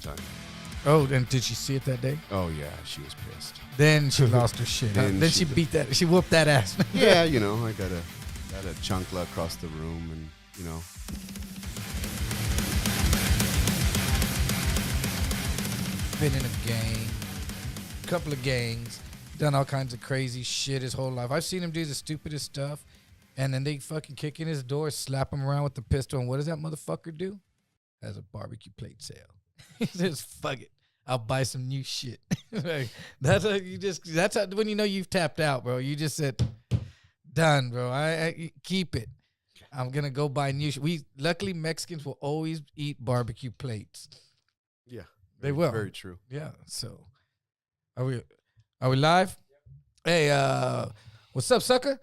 time. Oh, and did she see it that day? Oh yeah, she was pissed. Then she lost her shit. Then she beat that. She whooped that ass. Yeah, I got a chancla across the room, and Been in a gang, a couple of gangs, done all kinds of crazy shit his whole life. I've seen him do the stupidest stuff, and then they fucking kick in his door, slap him around with the pistol, and what does that motherfucker do? Has a barbecue plate sale. He says, "Fuck it, I'll buy some new shit." Like, that's how when you know you've tapped out, bro. You just said, "Done, bro. I keep it. I'm gonna go buy new shit." Luckily Mexicans will always eat barbecue plates. Yeah. They will. Very true. Yeah. So, are we live? Hey, what's up, sucker?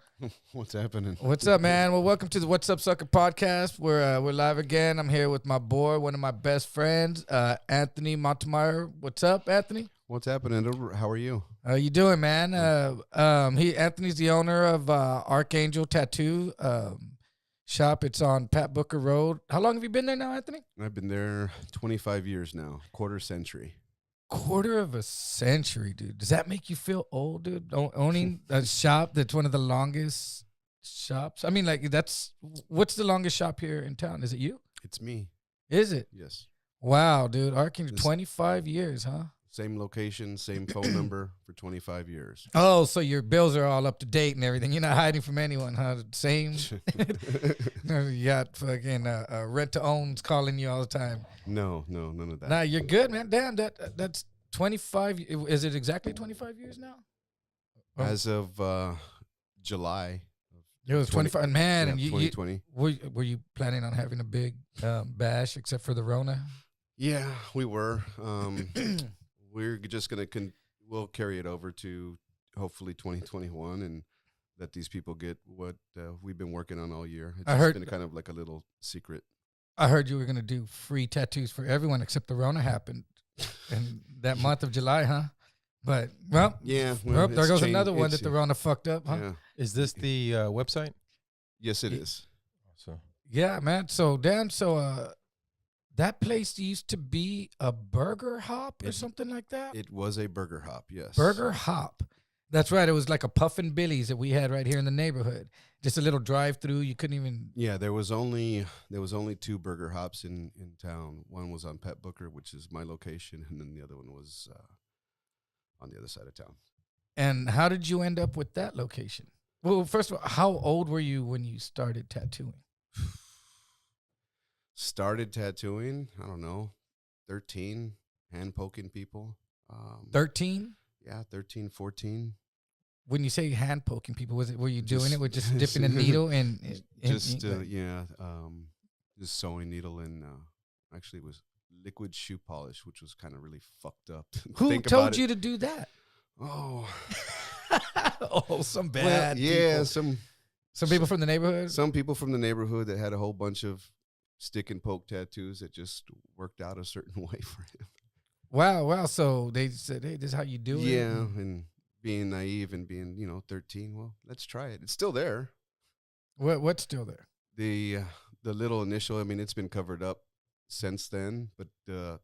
What's happening? What's up, man? Well, welcome to the What's Up, Sucker podcast. We're live again. I'm here with my boy, one of my best friends, Anthony Montemayor. What's up, Anthony? What's happening? How are you? How you doing, man? Anthony's the owner of Archangel Tattoo Shop. It's on Pat Booker Road. How long have you been there now, Anthony? I've been there 25 years now, quarter century. Quarter of a century, dude. Does that make you feel old, dude? Owning a shop that's one of the longest shops? I mean, like, what's the longest shop here in town? Is it you? It's me. Is it? Yes. Wow, dude. Archangel, 25 years, huh? Same location, same phone number for 25 years. Oh, so your bills are all up to date and everything. You're not hiding from anyone, huh? Same. You got fucking rent-to-owns calling you all the time. No, none of that. Nah, you're good, man. Damn, that's 25. Is it exactly 25 years now? As of July. It was 25. Man, yeah, and 2020. Were you planning on having a big bash except for the Rona? Yeah, we were. We're just we'll carry it over to hopefully 2021 and let these people get what we've been working on all year. It's been kind of like a little secret. I heard you were going to do free tattoos for everyone except the Rona happened in that month of July, huh? But, well, yeah. Well, there goes another one that the Rona fucked up, huh? Yeah. Is this the website? Yes, it is. So yeah, man. So, Dan, that place used to be a burger hop or something like that? It was a burger hop, yes. Burger hop. That's right. It was like a Puffin Billy's that we had right here in the neighborhood. Just a little drive-through. You couldn't even... Yeah, there was only two burger hops in town. One was on Pat Booker, which is my location, and then the other one was on the other side of town. And how did you end up with that location? Well, first of all, how old were you when you started tattooing? Started tattooing, I don't know, 13, hand poking people. 13? Yeah, 13, 14. When you say hand poking people, were you doing it with just dipping a needle in just sewing needle in, actually it was liquid shoe polish, which was kind of really fucked up. Who told you to do that? Oh. Some bad yeah, people. Some people from the neighborhood? Some people from the neighborhood that had a whole bunch of stick and poke tattoos that just worked out a certain way for him. Wow. So they said, hey, this is how you do it? Yeah, and being naive and being, 13, well, let's try it. It's still there. What's still there? The little initial, I mean, it's been covered up since then, but the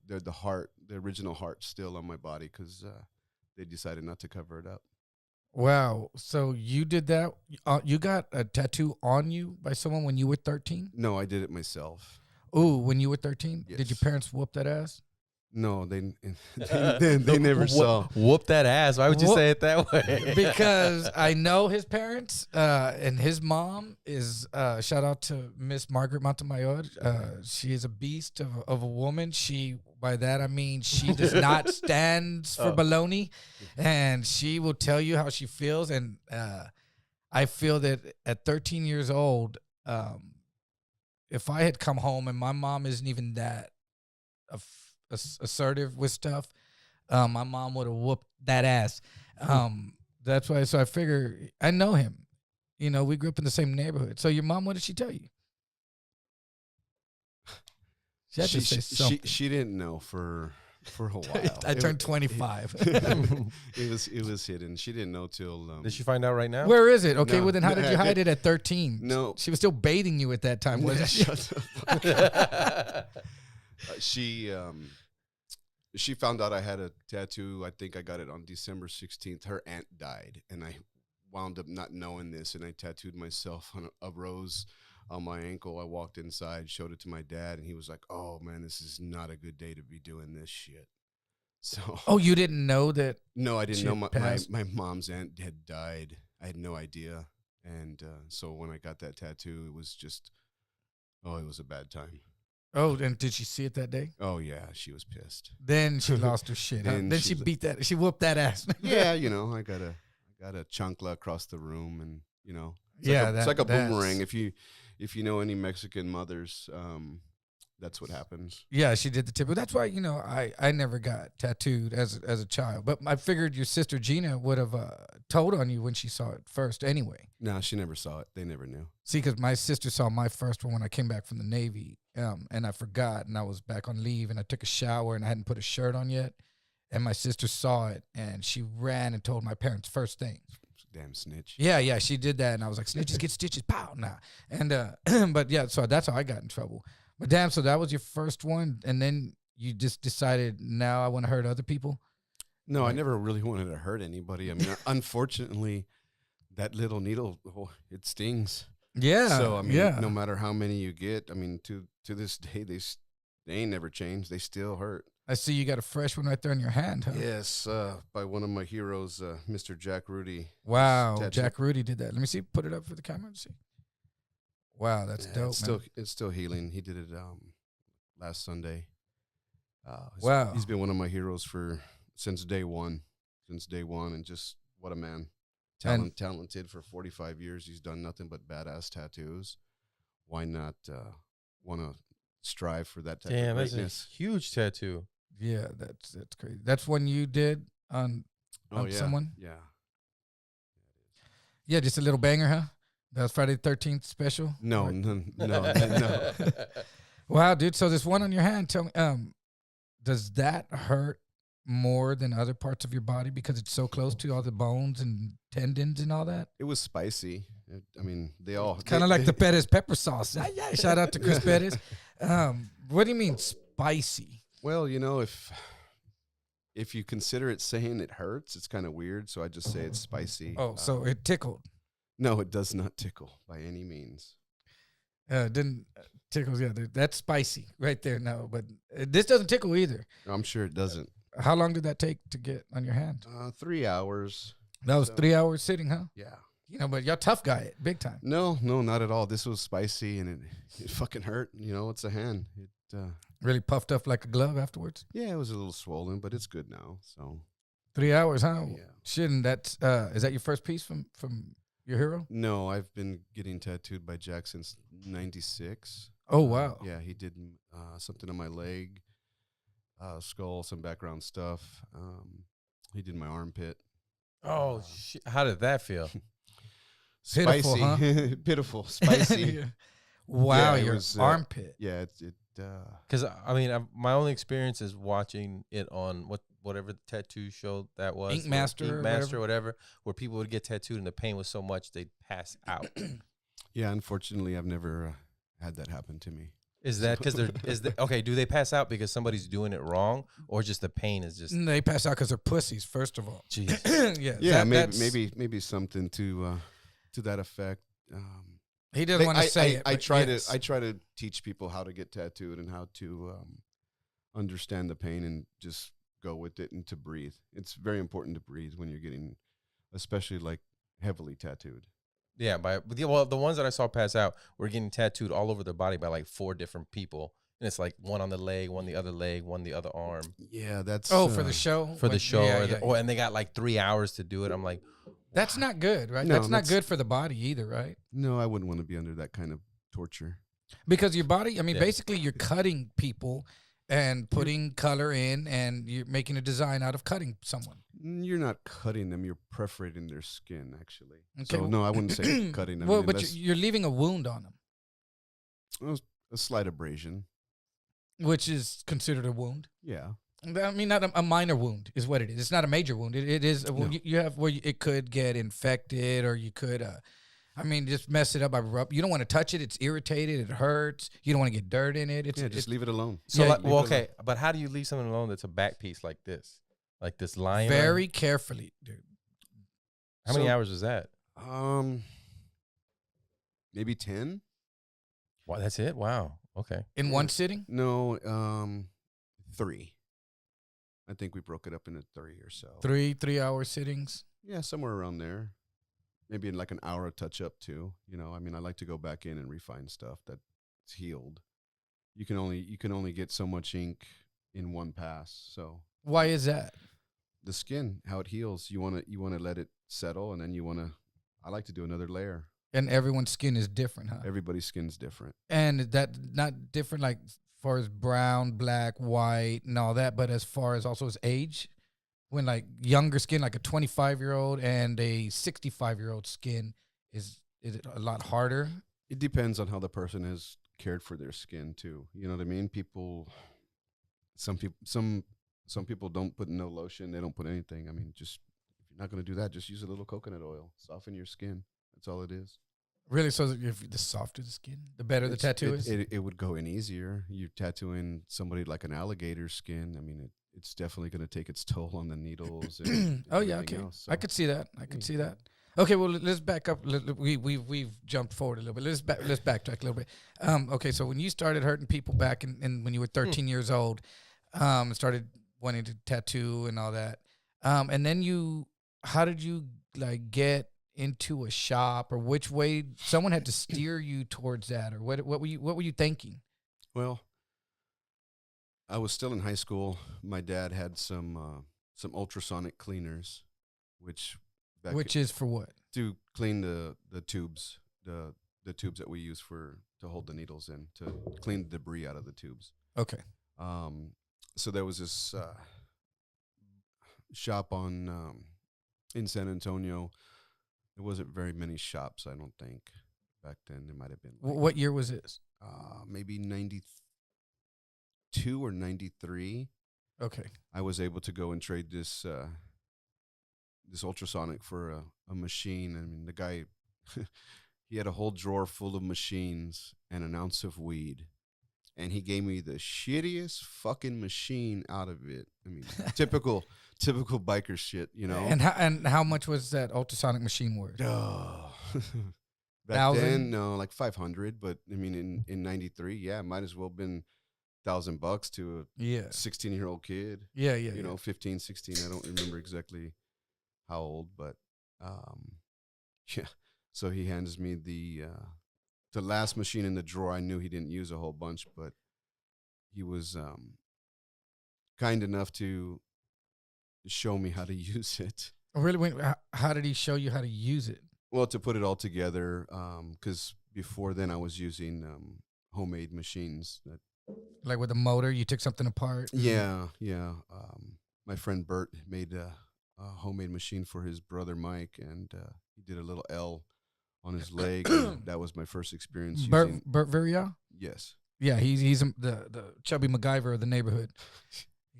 original heart's still on my body because they decided not to cover it up. Wow. So you did that? You got a tattoo on you by someone when you were 13? No, I did it myself. Ooh, when you were 13? Yes. Did your parents whoop that ass? No, they never saw. Whoop that ass. Why would you say it that way? Because I know his parents and his mom is, shout out to Miss Margaret Montemayor. She is a beast of a woman. By that I mean she does not stand for baloney, and she will tell you how she feels. And I feel that at 13 years old, if I had come home and my mom isn't even that assertive with stuff, my mom would have whooped that ass. That's why. So I figure I know him. We grew up in the same neighborhood. So your mom, what did she tell you? She didn't know for a while. I turned 25. It was hidden. She didn't know till. Did she find out right now? Where is it? Okay, No. well then how did you hide it at 13? No, She was still bathing you at that time, wasn't she? Shut up. She she found out I had a tattoo. I think I got it on December 16th. Her aunt died, and I wound up not knowing this, and I tattooed myself on a rose on my ankle. I walked inside, showed it to my dad, and he was like, "Oh man, this is not a good day to be doing this shit." So, Oh, you didn't know that? no, I didn't She know had my passed? mom's aunt had died. I had no idea, and so when I got that tattoo, it was just, it was a bad time. Oh, and did she see it that day? Oh yeah, she was pissed. Then she lost her shit. Huh? Then Then she she- beat that. She whooped that ass. Yeah, I got a chancla across the room, and it's Yeah, like it's like a that's- boomerang. If you know any Mexican mothers, that's what happens. Yeah, she did the tip. But that's why, I never got tattooed as a child. But I figured your sister Gina would have told on you when she saw it first anyway. No, she never saw it. They never knew. See, because my sister saw my first one when I came back from the Navy, and I forgot, and I was back on leave, and I took a shower, and I hadn't put a shirt on yet. And my sister saw it, and she ran and told my parents first thing. Damn snitch. Yeah, she did that, and I was like, snitches get stitches, pow, now. And, but yeah, so that's how I got in trouble. But damn, so that was your first one, and then you just decided, now I want to hurt other people? No, I Right. never really wanted to hurt anybody. I mean, unfortunately, that little needle, it stings. Yeah. So I mean, yeah. no matter how many you get, I mean, to this day, they ain't never changed. They still hurt. I see you got a fresh one right there in your hand, huh? Yes, by one of my heroes, Mr. Jack Rudy. Wow, Tattoo. Jack Rudy did that. Let me see. Put it up for the camera to see. Wow, that's Yeah, dope, man. it's still healing. He did it last Sunday. Wow. He's been one of my heroes since day one, and just what a man. Talented for 45 years. He's done nothing but badass tattoos. Why not want to strive for that type of Damn, that's a greatness? huge tattoo. Yeah, that's crazy. That's one you did on Oh yeah, someone? yeah. Yeah, just a little banger, huh? That was Friday the 13th special? No, Or- no. Wow, dude. So this one on your hand, tell me, does that hurt more than other parts of your body because it's so close to all the bones and tendons and all that? It was spicy. I mean, they all Kind of like the Perez pepper sauce. Yeah, shout out to Chris Perez. What do you mean spicy? Well, if you consider it saying it hurts, it's kind of weird. So I just say it's spicy. Oh, so it tickled. No, it does not tickle by any means. Didn't tickles. Yeah, that's spicy right there. No, but this doesn't tickle either. I'm sure it doesn't. How long did that take to get on your hand? 3 hours. That was So- 3 hours sitting, huh? Yeah. But you're a tough guy, big time. No, not at all. This was spicy and it fucking hurt. It's a hand. It Really puffed up like a glove afterwards. yeah, it was a little swollen, but it's good now. So 3 hours, huh? yeah. Shouldn't that's is that your first piece from your hero? No, I've been getting tattooed by Jack since '96. Oh wow. Yeah, he did something on my leg, skull, some background stuff. He did my armpit. Oh shit! How did that feel? Pitiful, Spicy, huh? pitiful, spicy. Yeah. Wow, Yeah, it your was, armpit. Yeah, it. Because I mean, my only experience is watching it on whatever the tattoo show that was, Ink Master or Master, whatever, where people would get tattooed and the pain was so much they'd pass out. Yeah, unfortunately, I've never had that happen to me. Is that because okay? Do they pass out because somebody's doing it wrong, or just the pain is just? They pass out because they're pussies. First of all. Jeez. Yeah. Yeah, that's- maybe something to that effect. He doesn't want to say it. I but try yes. to teach people how to get tattooed and how to understand the pain and just go with it and to breathe. It's very important to breathe when you're getting, especially like heavily tattooed. Yeah, well, the ones that I saw pass out were getting tattooed all over their body by like 4 different people, and it's like one on the leg, one the other leg, one the other arm Yeah, that's for the show. for the show, Yeah, yeah. and they got like 3 hours to do it. I'm like, That's not good, right? No, that's not that's- good for the body either, right? No, I wouldn't want to be under that kind of torture. Because your body, I mean, Yeah. basically you're cutting people and putting color in, and you're making a design out of cutting someone. You're not cutting them; you're perforating their skin, actually. Okay. So no, I wouldn't say cutting them. Well, but unless- you're leaving a wound on them, a slight abrasion. which is considered a wound. Yeah. I mean, not a minor wound is what it is. It's not a major wound. It is a wound No. you have where it could get infected, or you could. I mean, just mess it up by rub. You don't want to touch it. It's irritated. It hurts. You don't want to get dirt in it. Just leave it alone. So, Yeah, like, well, leave it okay, but how do you leave something alone that's a back piece like this line? very carefully, dude. How many hours is that? Maybe 10. Wow, that's it. Wow. Okay. In one sitting? No, 3. I think we broke it up into 3 or so. 3 sittings. Yeah, somewhere around there. Maybe in like an hour of touch up too. You know, I mean, I like to go back in and refine stuff that's healed. You can only get so much ink in one pass. So Why is that? the skin, how it heals, you wanna let it settle, and then I like to do another layer. And everyone's skin is different, huh? Everybody's skin's different. And that not different like as far as brown, black, white, and all that, but as far as also as age, when like younger skin, like a 25-year-old and a 65-year-old skin, is it a lot harder? It depends on how the person has cared for their skin too. You know what I mean? Some people don't put no lotion. They don't put anything. I mean, just if you're not going to do that, just use a little coconut oil. Soften your skin. That's all it is. Really? So if the softer the skin, the better the tattoo is? It would go in easier. You're tattooing somebody like an alligator skin. I mean, it's definitely going to take its toll on the needles. And Oh yeah, everything okay. else, so. I could see that. I could see that. Okay, well let's back up. We've jumped forward a little bit. Let's backtrack a little bit. Okay, so when you started hurting people back in when you were 13 years old, started wanting to tattoo and all that, and then how did you like get into a shop, or which way someone had to steer you towards that, or what were you thinking? Well, I was still in high school. My dad had some ultrasonic cleaners, which Is for what? to clean the tubes, the tubes that we use to hold the needles in, to clean the debris out of the tubes. Okay. So there was this shop in San Antonio. There wasn't very many shops, I don't think, back then. There might have been. Like, What year was this? maybe 92 or 93. Okay. I was able to go and trade this ultrasonic for a machine. I mean, the guy, he had a whole drawer full of machines and an ounce of weed. And he gave me the shittiest fucking machine out of it. I mean, typical biker shit, you know. And how much was that ultrasonic machine worth? Oh. Back 1,000? then, no, like 500. But I mean, in 93, yeah, might as well been $1,000 to a Yeah. 16-year-old kid. Yeah. You know, 15, 16. I don't remember exactly how old, but yeah. So he hands me the last machine in the drawer. I knew he didn't use a whole bunch, but he was kind enough to show me how to use it. Oh, really? How did he show you how to use it? Well, to put it all together, because before then I was using homemade machines. Like with a motor, you took something apart? Yeah. My friend Bert made a homemade machine for his brother Mike, and he did a little L on his leg. And that was my first experience using. Bert Viria? Yes. Yeah, he's the chubby MacGyver of the neighborhood.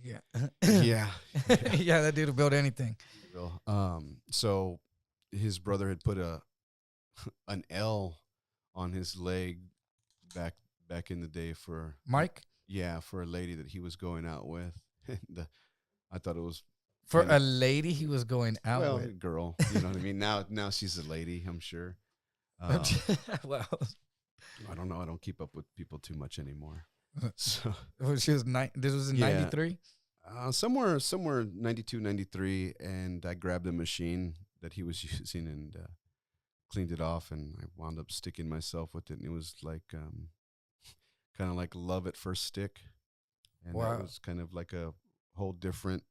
Yeah. Yeah. Yeah, that dude will build anything. So his brother had put an L on his leg back in the day for Mike? Yeah, for a lady that he was going out with. And I thought it was For a lady he was going out well, with. a girl. You know what I mean? Now she's a lady, I'm sure. Well, I don't know. I don't keep up with people too much anymore. So she was this was in Yeah. 93? somewhere 92, 93, and I grabbed the machine that he was using and cleaned it off, and I wound up sticking myself with it, and it was like kind of like love at first stick, and Wow. that was kind of like a whole different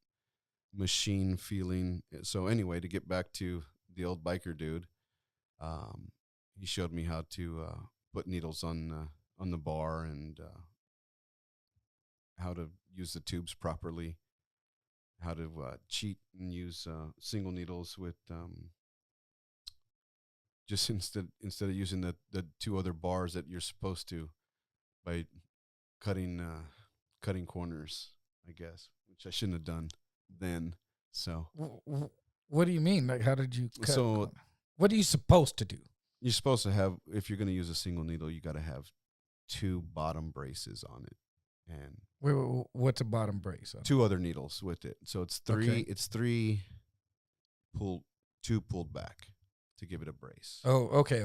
machine feeling. So anyway, to get back to the old biker dude, he showed me how to put needles on the bar, and how to use the tubes properly, how to cheat and use single needles with just instead of using the two other bars that you're supposed to, by cutting corners, I guess, which I shouldn't have done then. So What do you mean? Like, how did you cut? So- what are you supposed to do? You're supposed to have, if you're going to use a single needle, you got to have 2 bottom braces on it and What's a bottom brace? 2 other needles with it. So it's 3. Okay. It's 3 pulled, 2 pulled back to give it a brace. Oh, okay.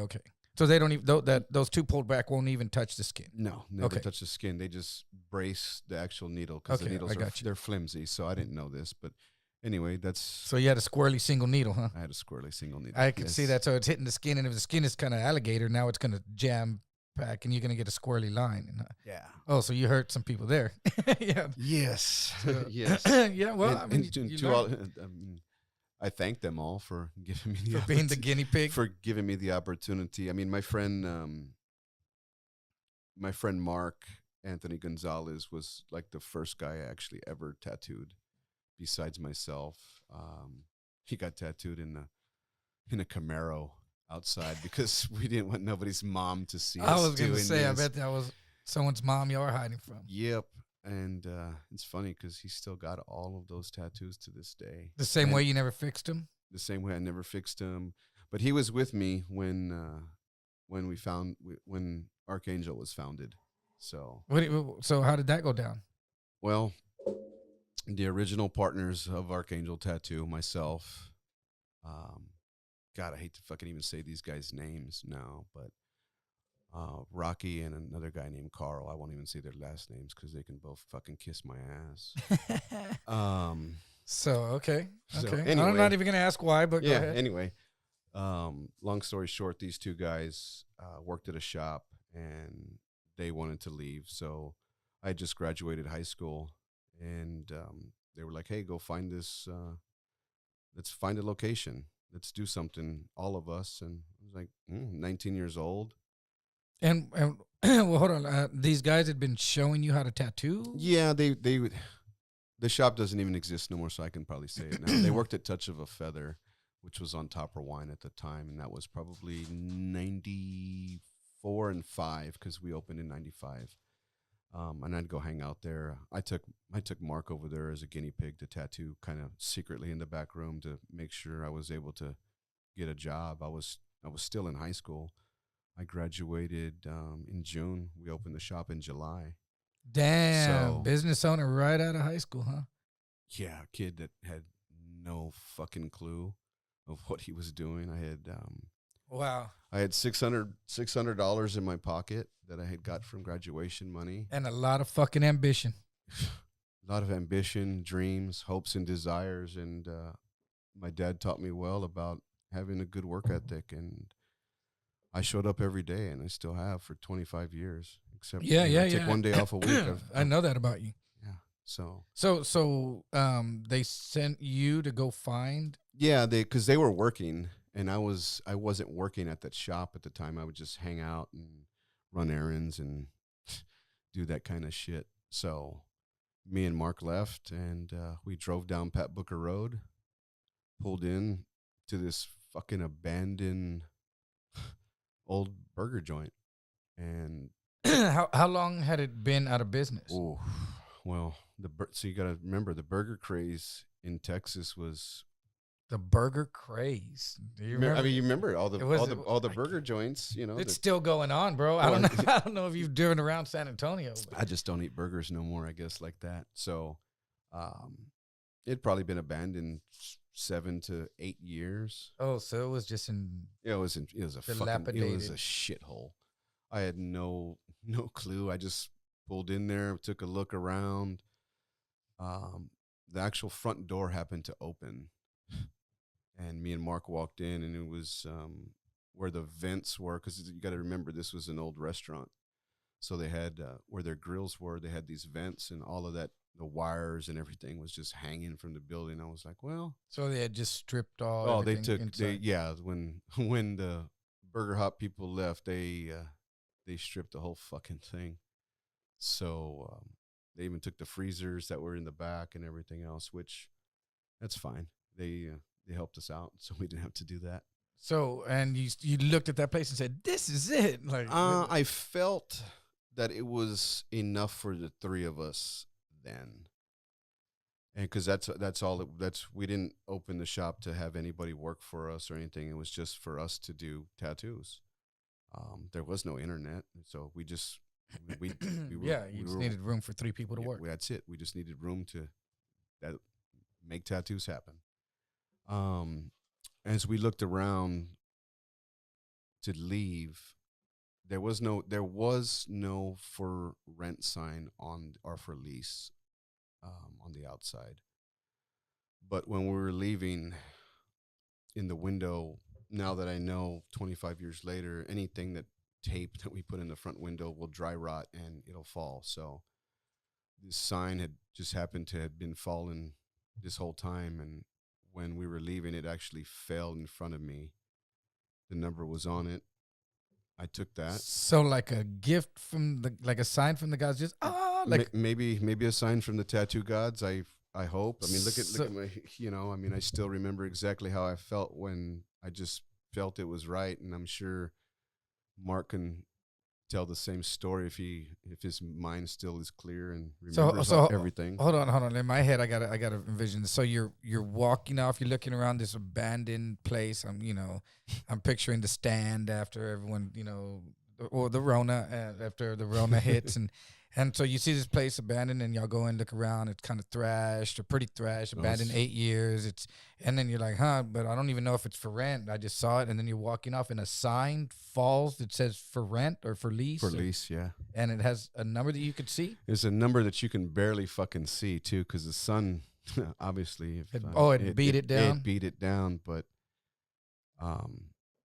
So they don't even those 2 pulled back won't even touch the skin. No, never Okay. touch the skin. They just brace the actual needle because the Okay, needles I got you. they're flimsy. So I didn't know this, but anyway, that's So you had a squirrely single needle, huh? I had a squirrely single needle. I could see Yes. that. So it's hitting the skin, and if the skin is kind of alligator, now it's gonna jam back, and you're gonna get a squirrely line. Yeah. Oh, so you hurt some people there. Yeah. Yes. So- yes. Yeah. Well, I mean, And you to learn all, I thank them all for giving me the for being the guinea pig. for giving me the opportunity. I mean, my friend Mark Anthony Gonzalez was like the first guy I actually ever tattooed, besides myself. He got tattooed in a Camaro outside because we didn't want nobody's mom to see I us was gonna doing say, I this. bet that was someone's mom you were hiding from. Yep. And it's funny because he still got all of those tattoos to this day. The same And way you never fixed him. the same way I never fixed him. But he was with me when Archangel was founded. So, So how did that go down? well, the original partners of Archangel Tattoo, myself, God, I hate to fucking even say these guys' names now, but Rocky and another guy named Carl. I won't even say their last names because they can both fucking kiss my ass. So okay. So, I'm anyway. not even gonna ask why, but go Yeah. ahead. Anyway, long story short, these 2 guys worked at a shop and they wanted to leave. So I had just graduated high school, and they were like, "Hey, go find this. Let's find a location. Let's do something, all of us." And I was like, 19 years old. And well, hold on. These guys had been showing you how to tattoo. Yeah, they would. The shop doesn't even exist no more, so I can probably say it now. They worked at Touch of a Feather, which was on Topper Wine at the time, and that was probably 94 and 5 because we opened in 95. And I'd go hang out there. I took Mark over there as a guinea pig to tattoo, kind of secretly in the back room to make sure I was able to get a job. I was still in high school. I graduated in June. We opened the shop in July. Damn, So- business owner right out of high school, huh? Yeah, a kid that had no fucking clue of what he was doing. I had Wow. $600 in my pocket that I had got from graduation money. And a lot of fucking ambition. A lot of ambition, dreams, hopes, and desires. And my dad taught me well about having a good work ethic. And I showed up every day, and I still have for 25 years. Except Yeah, I take yeah. one day off a week. I know that about you. Yeah. So So they sent you to go find. yeah, because they were working, and I wasn't working at that shop at the time. I would just hang out and run errands and do that kind of shit. So me and Mark left, and we drove down Pat Booker Road, pulled in to this fucking abandoned old burger joint, and how long had it been out of business? oh, well, so you got to remember the burger craze in Texas was. The burger craze. Do you remember? I mean, you remember all It the was- all the burger joints, you know. It's that- still going on, bro. I don't know. I don't know if you've driven around San Antonio. But I just don't eat burgers no more, I guess, like that. So, it'd probably been abandoned 7 to 8 years. oh, so it was just in. It was a fucking, it was a Dilapidated. shithole. I had no clue. I just pulled in there, took a look around. The actual front door happened to open, and me and Mark walked in, and it was where the vents were, because you got to remember this was an old restaurant. So they had where their grills were, they had these vents, and all of that, the wires and everything was just hanging from the building. I was like, well, So they had just stripped all. oh, they everything took they inside. yeah when the Burger Hop people left, they stripped the whole fucking thing. So they even took the freezers that were in the back and everything else, which that's fine. They helped us out, so we didn't have to do that. So and you looked at that place and said, "This is it." Like I felt that it was enough for the 3 of us then. And because that's all. We didn't open the shop to have anybody work for us or anything. It was just for us to do tattoos. There was no internet, so we were, Yeah, you just needed room for 3 people to work. That's it. We just needed room to that make tattoos happen. Um, as we looked around to leave, there was no for rent sign on or for lease on the outside. But when we were leaving, in the window, now that I know 25 years later, anything that tape that we put in the front window will dry rot and it'll fall. So this sign had just happened to have been fallen this whole time, and when we were leaving, it actually fell in front of me. The number was on it. I took that. So like a gift from like a sign from the gods, just like maybe a sign from the tattoo gods. I hope. I mean, look at my, I mean, I still remember exactly how I felt when I just felt it was right, and I'm sure Mark can tell the same story if his mind still is clear and remembers everything. Hold on. In my head, I gotta envision. So you're walking off. You're looking around this abandoned place. I'm picturing the stand after everyone, or the Rona after the Rona hits, and so you see this place abandoned, and y'all go and look around. It's kind of thrashed or pretty thrashed, abandoned 8 years. And then you're like, but I don't even know if it's for rent. I just saw it, and then you're walking off, and a sign falls that says for rent or for lease. For lease, yeah. And it has a number that you could see. It's a number that you can barely fucking see too, because the sun, obviously, it beat it down. It beat it down, but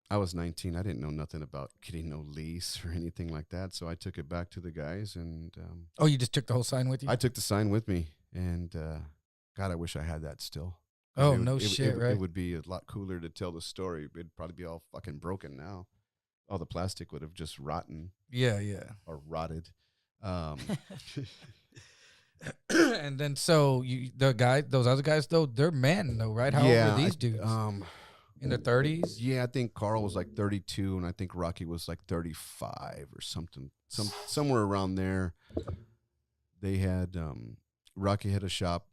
I was 19. I didn't know nothing about getting no lease or anything like that. So I took it back to the guys, and you just took the whole sign with you? I took the sign with me, and God, I wish I had that still. Oh, right? It would be a lot cooler to tell the story. It'd probably be all fucking broken now. All the plastic would have just rotten. Yeah. Or rotted. And then those other guys though, they're men though, right? How old are these dudes? In their 30s? Yeah, I think Carl was like 32, and I think Rocky was like 35 or something. Somewhere around there. They had Rocky had a shop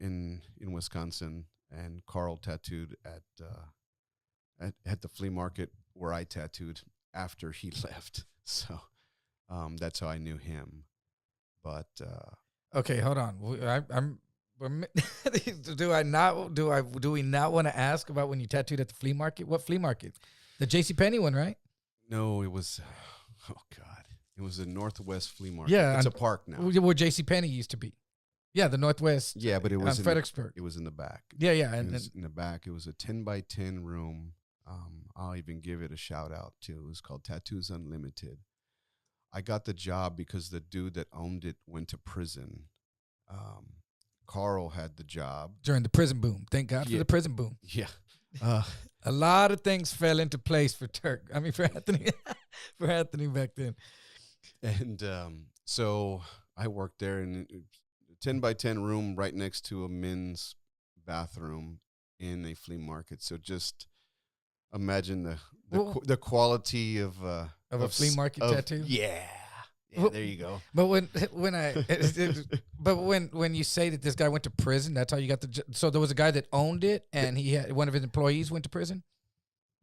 in Wisconsin, and Carl tattooed at the flea market where I tattooed after he left. So that's how I knew him. But okay, hold on. Do we not want to ask about when you tattooed at the flea market? What flea market? The JCPenney one, right? No, it was it was the Northwest Flea Market. Yeah, it's a park now. Where JCPenney used to be. Yeah, the Northwest. Yeah, but it was in Fredericksburg. It was in the back. Yeah, It was in the back. It was a 10x10 room. I'll even give it a shout out too. It was called Tattoos Unlimited. I got the job because the dude that owned it went to prison. Carl had the job during the prison boom. Thank God for the prison boom. Yeah. A lot of things fell into place for Anthony, for Anthony back then. And so I worked there in a 10x10 room right next to a men's bathroom in a flea market. So just imagine the quality of a flea market tattoo. Yeah. Yeah, there you go. But when you say that this guy went to prison, that's how you got so there was a guy that owned it, and he had one of his employees went to prison.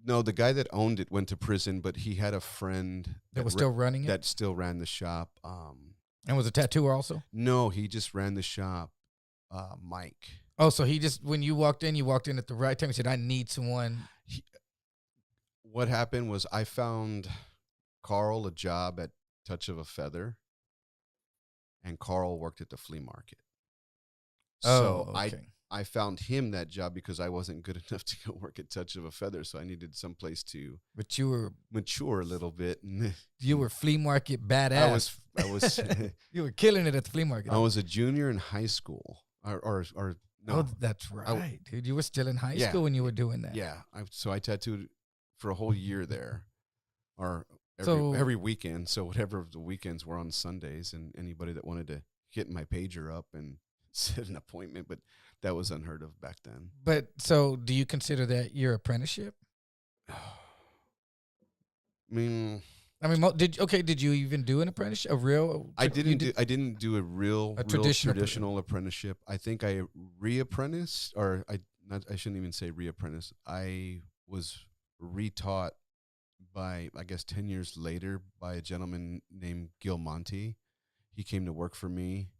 No, the guy that owned it went to prison, but he had a friend that was still running it. That still ran the shop. And was a tattooer also. No, he just ran the shop. Mike. Oh, so he just when you walked in at the right time. He said, "I need someone." What happened was I found Carl a job at Touch of a Feather, and Carl worked at the flea market. So okay. I found him that job because I wasn't good enough to go work at Touch of a Feather, so I needed someplace to. But you were mature a little bit. You were flea market badass. I was. You were killing it at the flea market. I was a junior in high school, or no. Oh, that's right, dude. You were still in high school when you were doing that. Yeah. So I tattooed for a whole year there, or. Every weekend, so whatever the weekends were on Sundays, and anybody that wanted to hit my pager up and set an appointment, but that was unheard of back then. But so, do you consider that your apprenticeship? I mean, I mean, did you even do an apprenticeship? A real? I didn't do a real traditional apprenticeship. I think I reapprenticed, or I shouldn't even say reapprentice. I was retaught by, I guess, 10 years later by a gentleman named Gil Monty. He came to work for me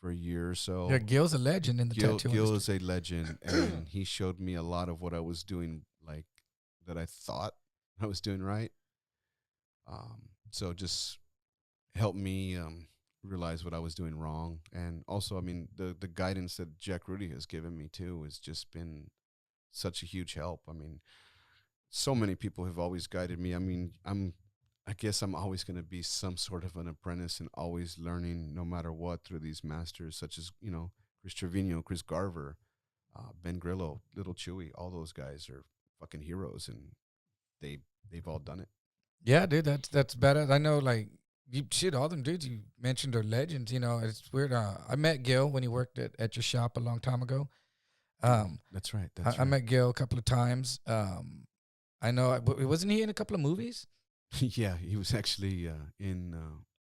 for a year or so. Yeah, Gil's a legend in the tattoo Gil industry. is a legend, and he showed me a lot of what I was doing, like that I thought I was doing right. So just helped me realize what I was doing wrong, and also, I mean, the guidance that Jack Rudy has given me too has just been such a huge help. I mean, so many people have always guided me. I mean, I guess I'm always going to be some sort of an apprentice and always learning, no matter what, through these masters such as Chris Trevino, Chris Garver, Ben Grillo, Little Chewy. All those guys are fucking heroes, and they've all done it. Yeah, dude, that's better. I know, like, all them dudes you mentioned are legends. You know, it's weird. I met Gil when he worked at your shop a long time ago. That's right. I met Gil a couple of times. I know, wasn't he in a couple of movies? Yeah, he was actually in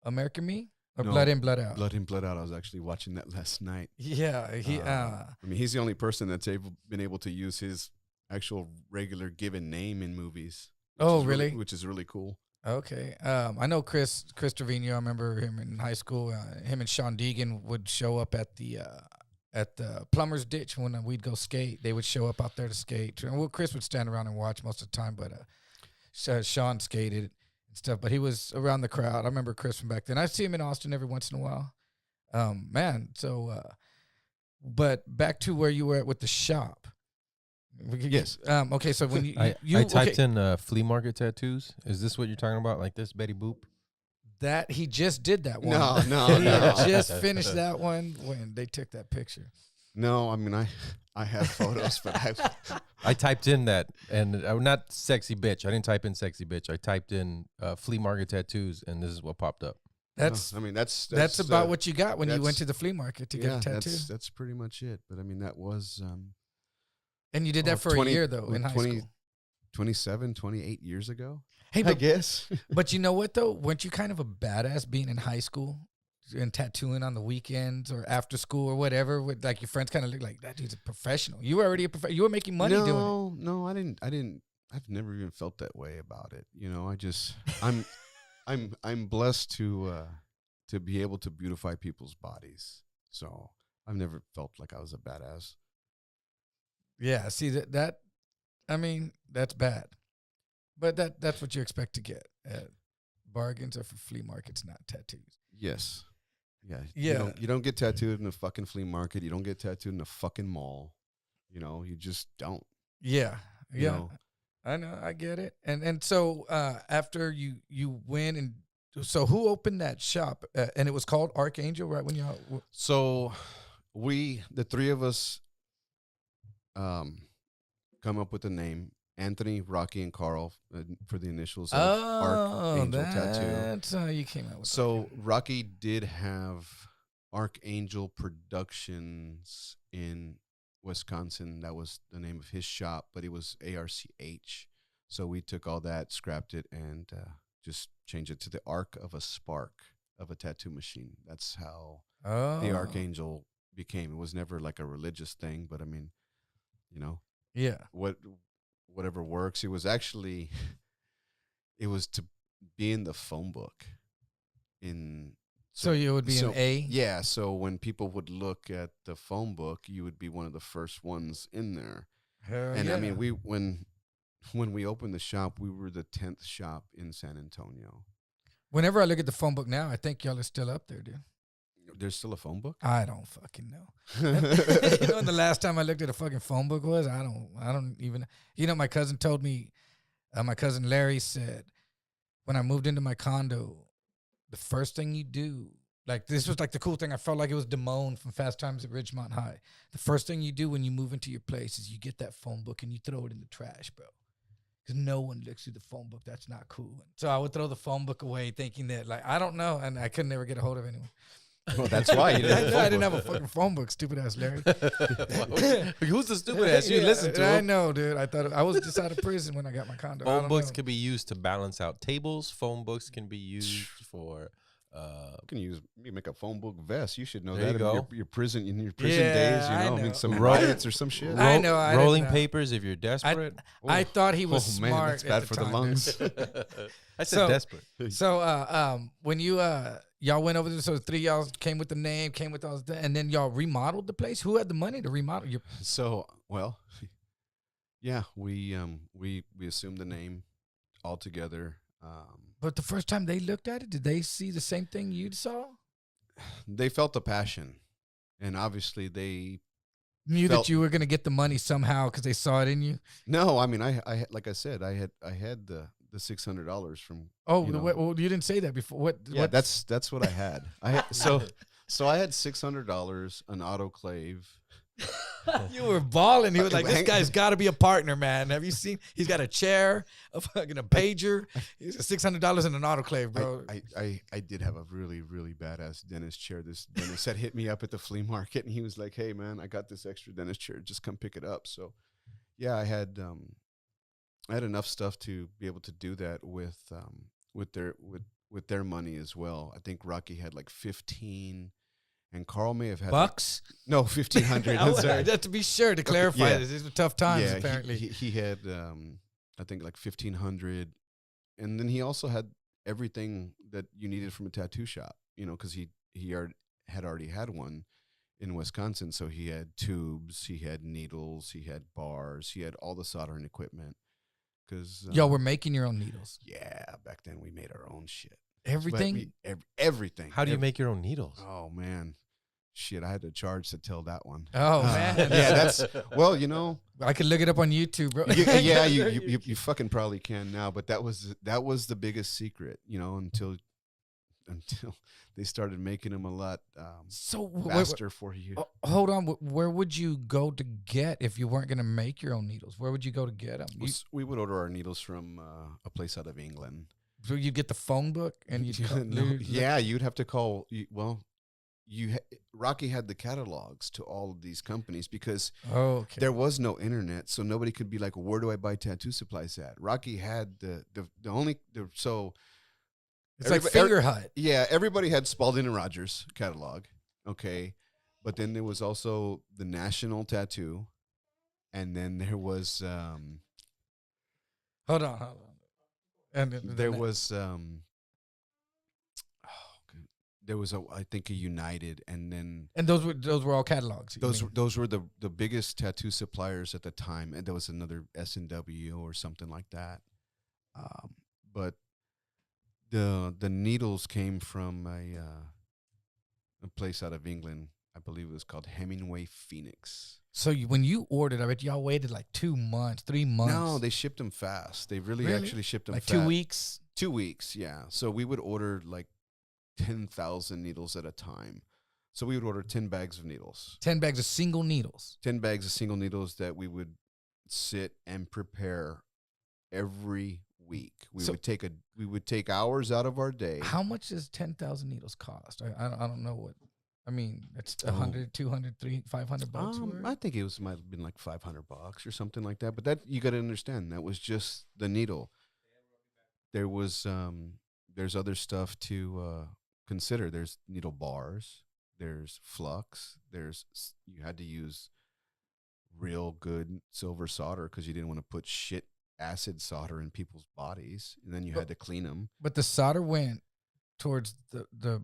American Me or no, Blood In, Blood Out. Blood In, Blood Out. I was actually watching that last night. Yeah, he. I mean, he's the only person that's been able to use his actual regular given name in movies. Oh, really? Which is really cool. Okay. I know Chris Trevino. I remember him in high school. Him and Sean Deegan would show up at the plumber's ditch when we'd go skate. They would show up out there to skate. And Chris would stand around and watch most of the time, but Sean skated and stuff. But he was around the crowd. I remember Chris from back then. I see him in Austin every once in a while. Man, so but back to where you were at with the shop. Yes. Okay, so when I typed in flea market tattoos. Is this what you're talking about? Like this Betty Boop? That he just did that one. No. He just finished that one when they took that picture. No, I mean I have photos, but I typed in that, and not sexy bitch. I didn't type in sexy bitch. I typed in flea market tattoos, and this is what popped up. That's about what you got when you went to the flea market to get a tattoo. That's pretty much it. But I mean, that was and you did that for 20, a year though in high school. 27, 28 years ago. Hey, I guess. But you know what though? Weren't you kind of a badass being in high school and tattooing on the weekends or after school or whatever? With like your friends kind of look like that dude's a professional. You were already you were making money doing it. No, I didn't. I've never even felt that way about it. You know, I just I'm blessed to be able to beautify people's bodies. So I've never felt like I was a badass. Yeah, see that I mean, that's bad. But that's what you expect to get. Bargains are for flea markets, not tattoos. Yes. Yeah. Yeah. You don't get tattooed in a fucking flea market. You don't get tattooed in a fucking mall. You know, you just don't. Yeah. You know? I know, I get it. And so after you win, and so who opened that shop? And it was called Archangel, right? When you So the three of us come up with a name. Anthony, Rocky, and Carl for the initials of Archangel Tattoo. That's how you came out with So Rocky did have Archangel Productions in Wisconsin. That was the name of his shop, but it was ARCH. So we took all that, scrapped it, and just changed it to the Arc of a Spark of a tattoo machine. That's how the Archangel became. It was never like a religious thing, but I mean, you know, whatever works. It was actually, it was to be in the phone book. So you would be an A? Yeah, so when people would look at the phone book, you would be one of the first ones in there. And yeah. I mean, when we opened the shop, we were the 10th shop in San Antonio. Whenever I look at the phone book now, I think y'all are still up there, dude. There's still a phone book? I don't fucking know. You know when the last time I looked at a fucking phone book was? I don't even. You know, my cousin told me, my cousin Larry said, when I moved into my condo, the first thing you do, like this was like the cool thing. I felt like it was Damone from Fast Times at Ridgemont High. The first thing you do when you move into your place is you get that phone book and you throw it in the trash, bro. Because no one looks through the phone book. That's not cool. So I would throw the phone book away thinking that, like, I don't know. And I could never get a hold of anyone. Well, that's why you didn't have a I phone didn't have book. a fucking phone book, stupid ass Larry. Who's the stupid ass? You Yeah, listen to I him. know, dude. I thought I was just out of prison when I got my condo. I Phone don't books know. can be used to balance out tables. Phone books can be used for. You make a phone book vest. You should know There that you in go. your prison days. Yeah, I I mean, know. some Ro- riots or some shit. I know, I didn't rolling know. papers if you're desperate. I thought he was man, smart. that's bad at for the the time, dude. lungs. I said So- desperate. So, when you y'all went over there, so the three y'all came with the name, came with all that, and then y'all remodeled the place. Who had the money to remodel your? So, well, yeah, we assumed the name altogether. But the first time they looked at it, did they see the same thing you saw? They felt the passion, and obviously they Knew Felt- that you were gonna get the money somehow because they saw it in you. no. I mean, I like I said, I had the $600 from. Oh, You know. well, you didn't say that before. What? Yeah, what? that's what I had. I had, so I had $600, an autoclave. You were balling. He was like, "This Hang- guy's got to be a partner, man." Have you seen? He's got a chair, a fucking a pager. He's $600 in an autoclave, bro. I did have a really badass dentist chair. This dentist had hit me up at the flea market, and he was like, "Hey man, I got this extra dentist chair. Just come pick it up." So, yeah, I had enough stuff to be able to do that with their money as well. I think Rocky had like 15, and Carl may have had Bucks. no 1,500. I I'm sorry. just to be sure to clarify yeah. this. These were tough times, Yeah, apparently. he had I think like 1,500, and then he also had everything that you needed from a tattoo shop. You know, because he had already had one in Wisconsin, so he had tubes, he had needles, he had bars, he had all the soldering equipment. Because Y'all were making your own needles. yeah, back then we made our own shit. Everything. Everything. How do you make your own needles? Oh man, shit! I had to charge to tell that one. Oh man. Yeah, that's well, you know. I could look it up on YouTube, bro. Yeah, you fucking probably can now, but that was the biggest secret, you know, until they started making them a lot So faster for you. hold on. Where would you go to get if you weren't gonna make your own needles? Where would you go to get them? We would order our needles from a place out of England. So you get the phone book and you No, yeah, you'd have to call. Rocky had the catalogs to all of these companies because Oh, okay. there was no internet, so nobody could be like, "Where do I buy tattoo supplies at?" Rocky had so. It's like everybo- Finger Hut. Yeah, everybody had Spalding and Rogers catalog, okay, but then there was also the National Tattoo, and then there was Hold on. And there was I think a United, and then and those were all catalogs. you mean? those were the biggest tattoo suppliers at the time, and there was another S&W or something like that, but the needles came from a place out of England. I believe it was called Hemingway Phoenix. So when you ordered, I bet y'all waited like 2 months, 3 months. No, they shipped them fast. They really Really? actually shipped them like fast. 2 weeks. 2 weeks, yeah. So we would order like 10,000 needles at a time. So we would order 10 bags of needles. 10 bags of single needles. 10 bags of single needles that we would sit and prepare every week. We would take hours out of our day. How much does 10,000 needles cost? I don't know what. I mean, it's 100, 200, 300, 500 bucks. I think it might have been like $500 or something like that. But that you got to understand, that was just the needle. There was there's other stuff to consider. There's needle bars. There's flux. You had to use real good silver solder because you didn't want to put shit acid solder in people's bodies, and then you had to clean them. But the solder went towards the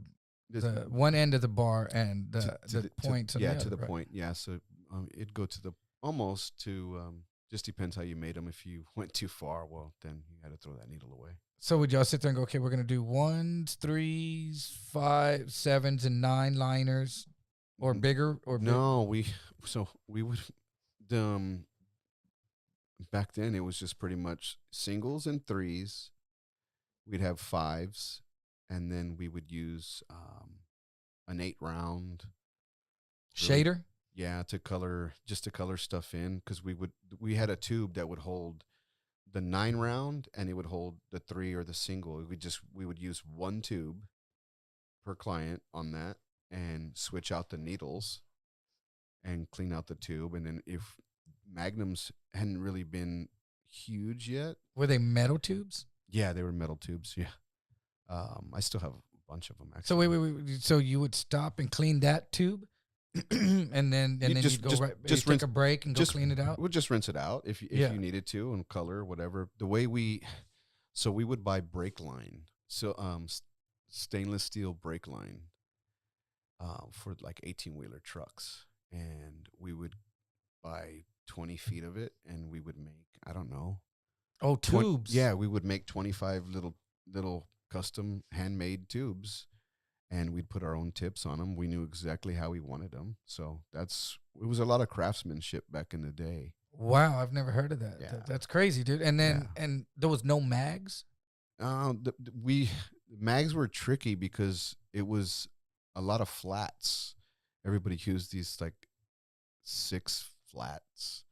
one end of the bar and the point. To the point. Yeah, so it'd go to the almost to. Just depends how you made them. If you went too far, well, then you had to throw that needle away. So would y'all sit there and go, okay, we're gonna do 1s, 3s, 5s, 7s, and 9 liners, or bigger, or no, we would back then it was just pretty much singles and 3s. We'd have 5s, and then we would use an 8-round shader. Yeah, to color stuff in, because we had a tube that would hold the 9-round and it would hold the 3 or the single. We would use one tube per client on that, and switch out the needles and clean out the tube. And then if magnums hadn't really been huge yet, Were they metal tubes? yeah, they were metal tubes. Yeah, I still have a bunch of them actually. So wait. So you would stop and clean that tube, and then you'd go just take a break and go clean it out. We'll just rinse it out if you needed to, and color whatever. The way we would buy brake line, so stainless steel brake line, for like 18-wheeler trucks, and we would buy 20 feet of it, and we would make, I don't know. Oh, tubes. Yeah, we would make 25 little custom handmade tubes, and we'd put our own tips on them. We knew exactly how we wanted them. So it was a lot of craftsmanship back in the day. Wow, I've never heard of that. Yeah. That's crazy, dude. And then and there was no mags. Mags were tricky because it was a lot of flats. Everybody used these like 6 flats,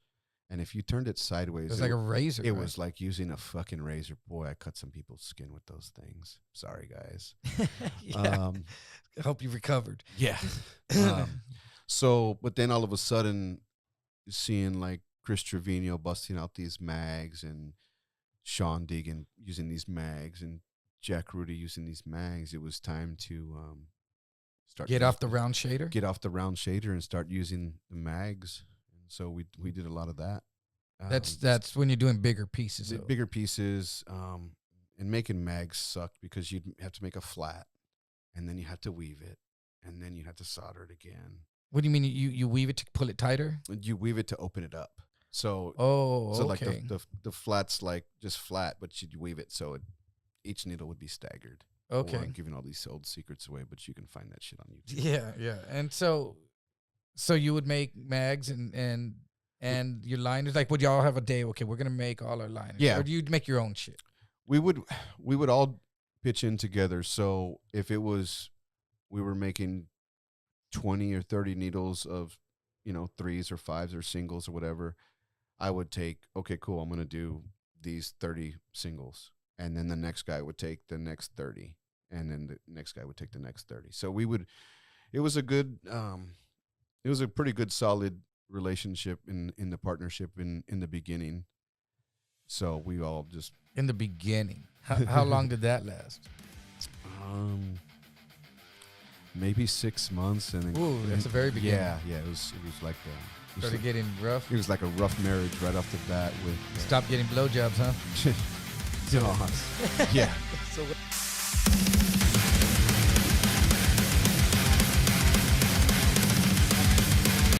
and if you turned it sideways, It was like a razor. It right? was like using a fucking razor. Boy, I cut some people's skin with those things. Sorry, guys. Yeah. I hope you recovered. Yeah. But then all of a sudden, seeing like Chris Trevino busting out these mags, and Sean Deegan using these mags, and Jack Rudy using these mags, it was time to start Get off the round shader. Get off the round shader and start using the mags. And so we did a lot of that. That's when you're doing bigger pieces. The bigger pieces, and making mags sucked because you'd have to make a flat, and then you had to weave it, and then you had to solder it again. What do you mean? You weave it to pull it tighter? You weave it to open it up. So okay. like the flat's like just flat, but you'd weave it so each needle would be staggered. Okay. I'm giving all these old secrets away, but you can find that shit on YouTube. Yeah. And so you would make mags and your liners. Like, would y'all have a day? Okay, we're gonna make all our liners. Yeah. Or do you make your own shit? We would all pitch in together. So if it was, we were making 20 or 30 needles of, 3s or 5s or singles or whatever, I would take, okay, cool, I'm going to do these 30 singles. And then the next guy would take the next 30. And then the next guy would take the next 30. So it was a pretty good, solid relationship in the partnership in the beginning. So we all just. In the beginning. How long did that last? Maybe 6 months, and then Ooh, that's the very beginning. Yeah. It was like Started getting rough. It was like a rough marriage right off the bat. With Stop getting blowjobs, huh? Yeah. So